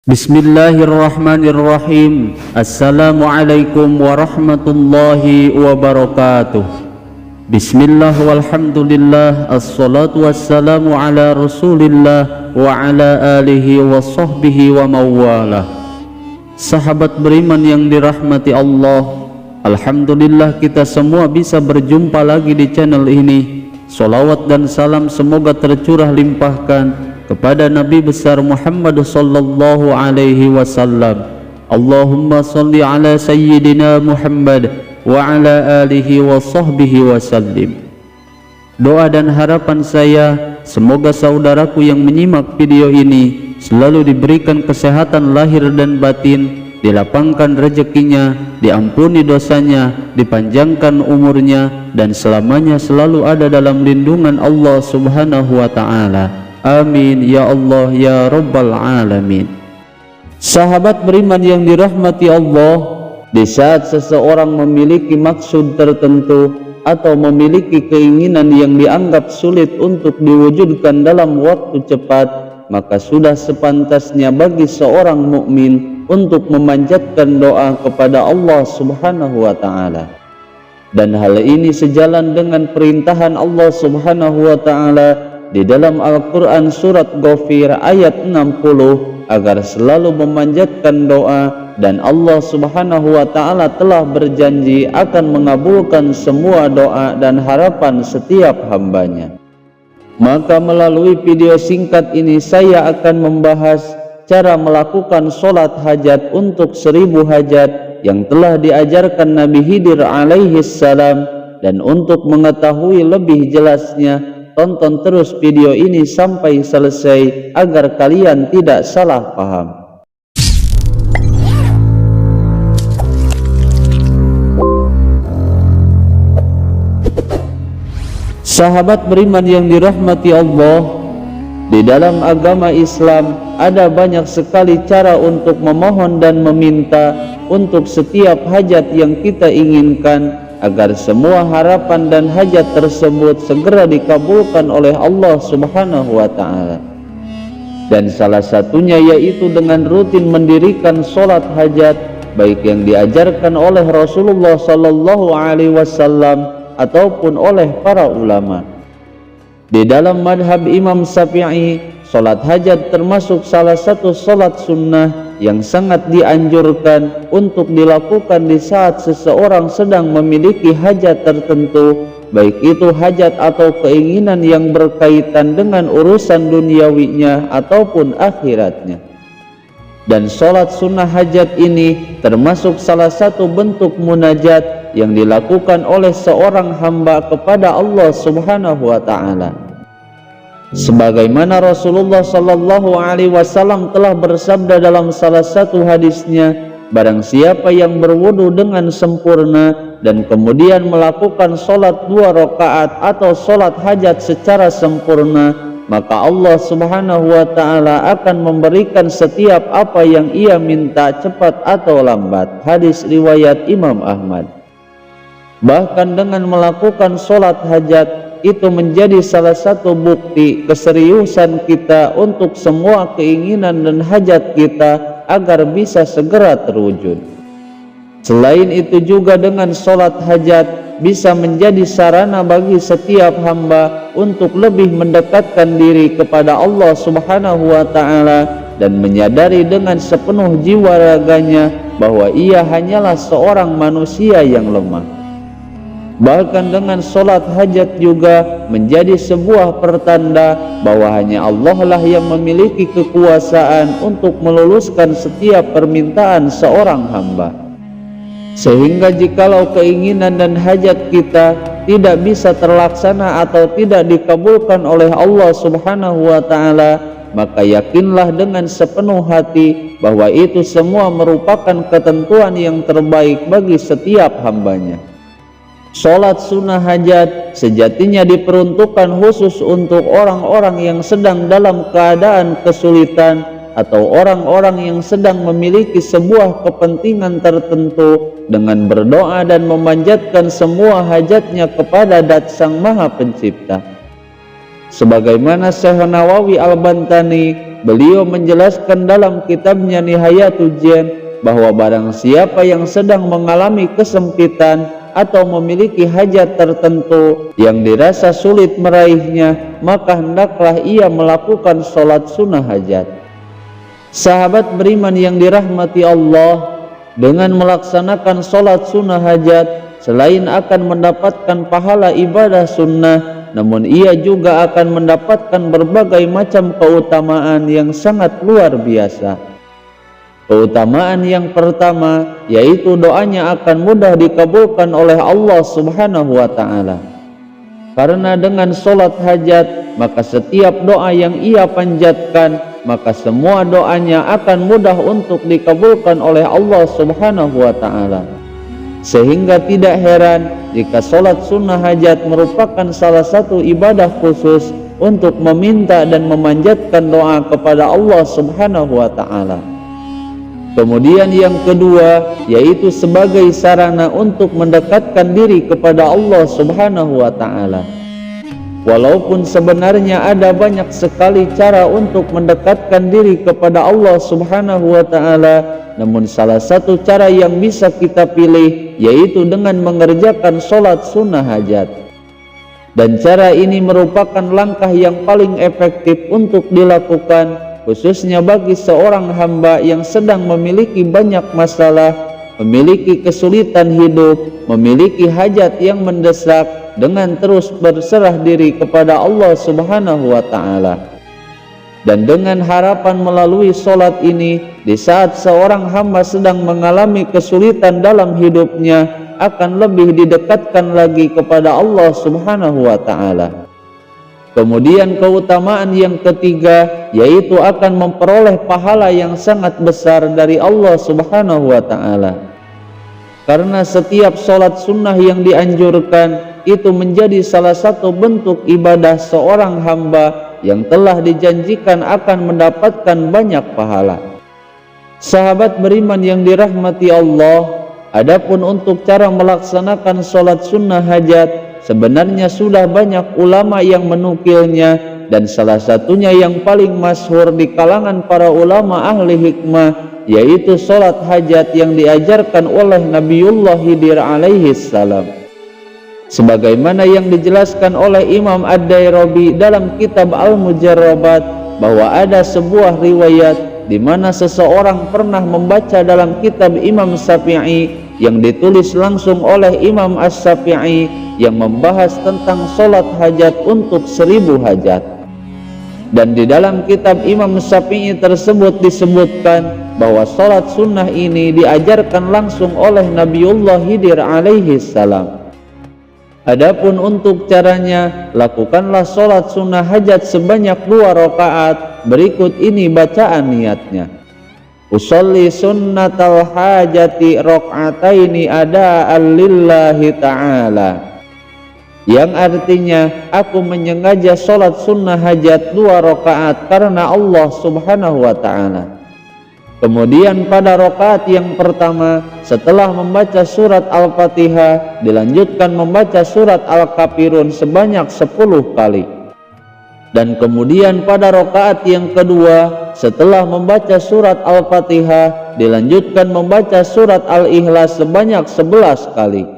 Bismillahirrahmanirrahim. Assalamualaikum warahmatullahi wabarakatuh. Bismillah walhamdulillah, assalatu wassalamu ala rasulillah wa ala alihi wa sahbihi wa mawalah. Sahabat beriman yang dirahmati Allah, alhamdulillah kita semua bisa berjumpa lagi di channel ini. Salawat dan salam semoga tercurah limpahkan kepada Nabi besar Muhammad sallallahu alaihi wasallam. Allahumma salli ala sayyidina Muhammad wa ala alihi wa sahbihi wasallim. Doa dan harapan saya, semoga saudaraku yang menyimak video ini selalu diberikan kesehatan lahir dan batin, dilapangkan rezekinya, diampuni dosanya, dipanjangkan umurnya, dan selamanya selalu ada dalam lindungan Allah subhanahu wa ta'ala. Amin ya Allah ya Rabbal Alamin. Sahabat beriman yang dirahmati Allah, di saat seseorang memiliki maksud tertentu atau memiliki keinginan yang dianggap sulit untuk diwujudkan dalam waktu cepat, maka sudah sepantasnya bagi seorang mukmin untuk memanjatkan doa kepada Allah subhanahu wa ta'ala. Dan hal ini sejalan dengan perintahan Allah subhanahu wa ta'ala di dalam Al-Quran surat Ghafir ayat 60 agar selalu memanjatkan doa, dan Allah subhanahu wa ta'ala telah berjanji akan mengabulkan semua doa dan harapan setiap hambanya. Maka melalui video singkat ini saya akan membahas cara melakukan sholat hajat untuk 1000 hajat yang telah diajarkan Nabi Khidir alaihi salam. Dan untuk mengetahui lebih jelasnya, tonton terus video ini sampai selesai agar kalian tidak salah paham. Sahabat beriman yang dirahmati Allah, di dalam agama Islam ada banyak sekali cara untuk memohon dan meminta untuk setiap hajat yang kita inginkan, agar semua harapan dan hajat tersebut segera dikabulkan oleh Allah subhanahu wa ta'ala. Dan salah satunya yaitu dengan rutin mendirikan sholat hajat, baik yang diajarkan oleh Rasulullah sallallahu alaihi wasallam ataupun oleh para ulama. Di dalam madhab Imam Syafi'i, sholat hajat termasuk salah satu sholat sunnah yang sangat dianjurkan untuk dilakukan di saat seseorang sedang memiliki hajat tertentu, baik itu hajat atau keinginan yang berkaitan dengan urusan duniawinya ataupun akhiratnya. Dan sholat sunnah hajat ini termasuk salah satu bentuk munajat yang dilakukan oleh seorang hamba kepada Allah subhanahu wa ta'ala. Sebagaimana Rasulullah sallallahu alaihi wasallam telah bersabda dalam salah satu hadisnya, barang siapa yang berwudu dengan sempurna dan kemudian melakukan sholat 2 rakaat atau sholat hajat secara sempurna, maka Allah subhanahu wa ta'ala akan memberikan setiap apa yang ia minta, cepat atau lambat. Hadis riwayat Imam Ahmad. Bahkan dengan melakukan sholat hajat, itu menjadi salah satu bukti keseriusan kita untuk semua keinginan dan hajat kita agar bisa segera terwujud. Selain itu juga dengan sholat hajat bisa menjadi sarana bagi setiap hamba untuk lebih mendekatkan diri kepada Allah subhanahu wa ta'ala dan menyadari dengan sepenuh jiwa raganya bahwa ia hanyalah seorang manusia yang lemah. Bahkan dengan sholat hajat juga menjadi sebuah pertanda bahwa hanya Allah lah yang memiliki kekuasaan untuk meluluskan setiap permintaan seorang hamba. Sehingga jikalau keinginan dan hajat kita tidak bisa terlaksana atau tidak dikabulkan oleh Allah subhanahu wa ta'ala, maka yakinlah dengan sepenuh hati bahwa itu semua merupakan ketentuan yang terbaik bagi setiap hambanya. Sholat sunnah hajat sejatinya diperuntukkan khusus untuk orang-orang yang sedang dalam keadaan kesulitan atau orang-orang yang sedang memiliki sebuah kepentingan tertentu dengan berdoa dan memanjatkan semua hajatnya kepada Dat Sang Maha Pencipta. Sebagaimana Syekh Nawawi Al-Bantani beliau menjelaskan dalam kitabnya Nihayatul Jan bahwa barang siapa yang sedang mengalami kesempitan atau memiliki hajat tertentu yang dirasa sulit meraihnya, maka hendaklah ia melakukan sholat sunnah hajat. Sahabat beriman yang dirahmati Allah, dengan melaksanakan sholat sunnah hajat, selain akan mendapatkan pahala ibadah sunnah, namun ia juga akan mendapatkan berbagai macam keutamaan yang sangat luar biasa. Keutamaan yang pertama yaitu doanya akan mudah dikabulkan oleh Allah Subhanahu wa Ta'ala. Karena dengan sholat hajat, maka setiap doa yang ia panjatkan, maka semua doanya akan mudah untuk dikabulkan oleh Allah Subhanahu wa Ta'ala. Sehingga tidak heran jika sholat sunnah hajat merupakan salah satu ibadah khusus untuk meminta dan memanjatkan doa kepada Allah Subhanahu wa Ta'ala. Kemudian yang kedua yaitu sebagai sarana untuk mendekatkan diri kepada Allah Subhanahu wa Ta'ala. Walaupun sebenarnya ada banyak sekali cara untuk mendekatkan diri kepada Allah Subhanahu wa Ta'ala, namun salah satu cara yang bisa kita pilih yaitu dengan mengerjakan sholat sunnah hajat. Dan cara ini merupakan langkah yang paling efektif untuk dilakukan, khususnya bagi seorang hamba yang sedang memiliki banyak masalah, memiliki kesulitan hidup, memiliki hajat yang mendesak, dengan terus berserah diri kepada Allah Subhanahu wa Ta'ala. Dan dengan harapan melalui sholat ini, di saat seorang hamba sedang mengalami kesulitan dalam hidupnya, akan lebih didekatkan lagi kepada Allah Subhanahu wa Ta'ala. Kemudian keutamaan yang ketiga yaitu akan memperoleh pahala yang sangat besar dari Allah Subhanahu wa Ta'ala. Karena setiap sholat sunnah yang dianjurkan itu menjadi salah satu bentuk ibadah seorang hamba yang telah dijanjikan akan mendapatkan banyak pahala. Sahabat beriman yang dirahmati Allah, adapun untuk cara melaksanakan sholat sunnah hajat, sebenarnya sudah banyak ulama yang menukilnya, dan salah satunya yang paling masyhur di kalangan para ulama ahli hikmah yaitu sholat hajat yang diajarkan oleh Nabiullah Khidir alaihi salam. Sebagaimana yang dijelaskan oleh Imam Ad-Dairabi dalam kitab Al-Mujarrabat, bahwa ada sebuah riwayat di mana seseorang pernah membaca dalam kitab Imam Syafi'i yang ditulis langsung oleh Imam As-Syafi'i yang membahas tentang sholat hajat untuk 1000 hajat. Dan di dalam kitab Imam Syafi'i tersebut disebutkan bahwa sholat sunnah ini diajarkan langsung oleh Nabiullah Khidir alaihi salam. Adapun untuk caranya, lakukanlah sholat sunnah hajat sebanyak 2 rakaat. Berikut ini bacaan niatnya. Usolli sunnatal hajati rakaataini ada'an lillahi ta'ala, yang artinya aku menyengaja sholat sunnah hajat 2 rakaat karena Allah Subhanahu wa Ta'ala. Kemudian pada rakaat yang pertama, setelah membaca surat Al-Fatihah, dilanjutkan membaca surat Al-Kafirun sebanyak 10 kali. Dan kemudian pada rakaat yang kedua, setelah membaca surat Al-Fatihah, dilanjutkan membaca surat Al-Ikhlas sebanyak 11 kali.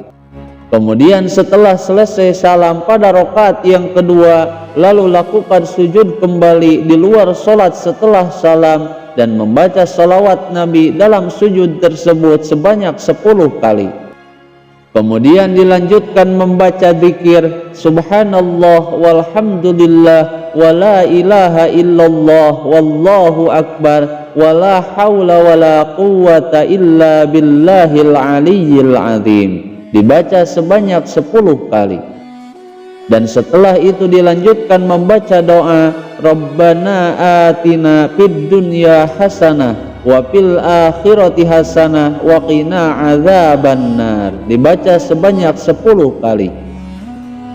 Kemudian setelah selesai salam pada rakaat yang kedua, lalu lakukan sujud kembali di luar sholat setelah salam, dan membaca salawat Nabi dalam sujud tersebut sebanyak 10 kali. Kemudian dilanjutkan membaca zikir Subhanallah walhamdulillah wa la ilaha illallah wallahu akbar wa la hawla wa la quwwata illa billahil aliyyil azim, dibaca sebanyak 10 kali. Dan setelah itu dilanjutkan membaca doa Rabbana atina fid dunya hasanah wa fil akhirati hasanah wa qina adzabannar, dibaca sebanyak 10 kali.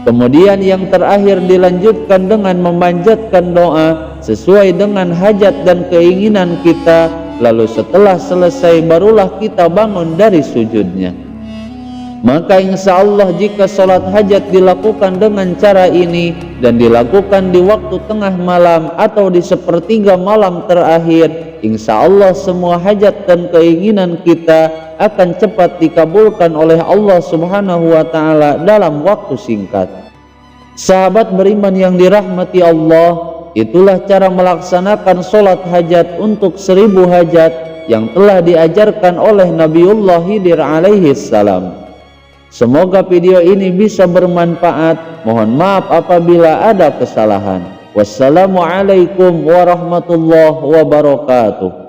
Kemudian yang terakhir dilanjutkan dengan memanjatkan doa sesuai dengan hajat dan keinginan kita. Lalu setelah selesai barulah kita bangun dari sujudnya. Maka insya Allah jika sholat hajat dilakukan dengan cara ini dan dilakukan di waktu tengah malam atau di sepertiga malam terakhir, insya Allah semua hajat dan keinginan kita akan cepat dikabulkan oleh Allah Subhanahu wa Ta'ala dalam waktu singkat. Sahabat beriman yang dirahmati Allah, itulah cara melaksanakan sholat hajat untuk 1000 hajat yang telah diajarkan oleh Nabiullah Khidir alaihi salam. Semoga video ini bisa bermanfaat. Mohon maaf apabila ada kesalahan. Wassalamualaikum warahmatullahi wabarakatuh.